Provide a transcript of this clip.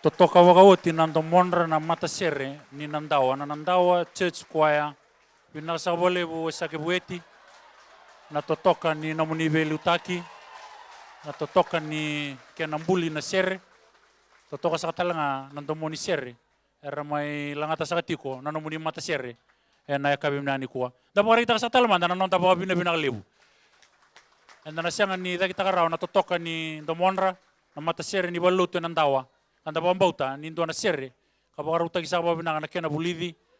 totoka Vueti nandomonra na mata Sere ni Nadawa. Na Nadawa church choir vinasavolevu Waisake Vueti. Na totoka ni namuni velutaki. Na totoka ni kenambuli na Sere. Totoka sa katalanga nandomoni Sere. Era may langata sa katiko nanamuni mata Sere. Na yakabim na ni kuwa. Dapat kita sa talaman na nanon tapos binakalibu. Na nasyangan ni kita karaw na totoka ni domonra na mata Sere ni baluto Nadawa. Kanda pambauta ni ndo na Sere. Kapag karuta kisa pa binaka na kenabulidi.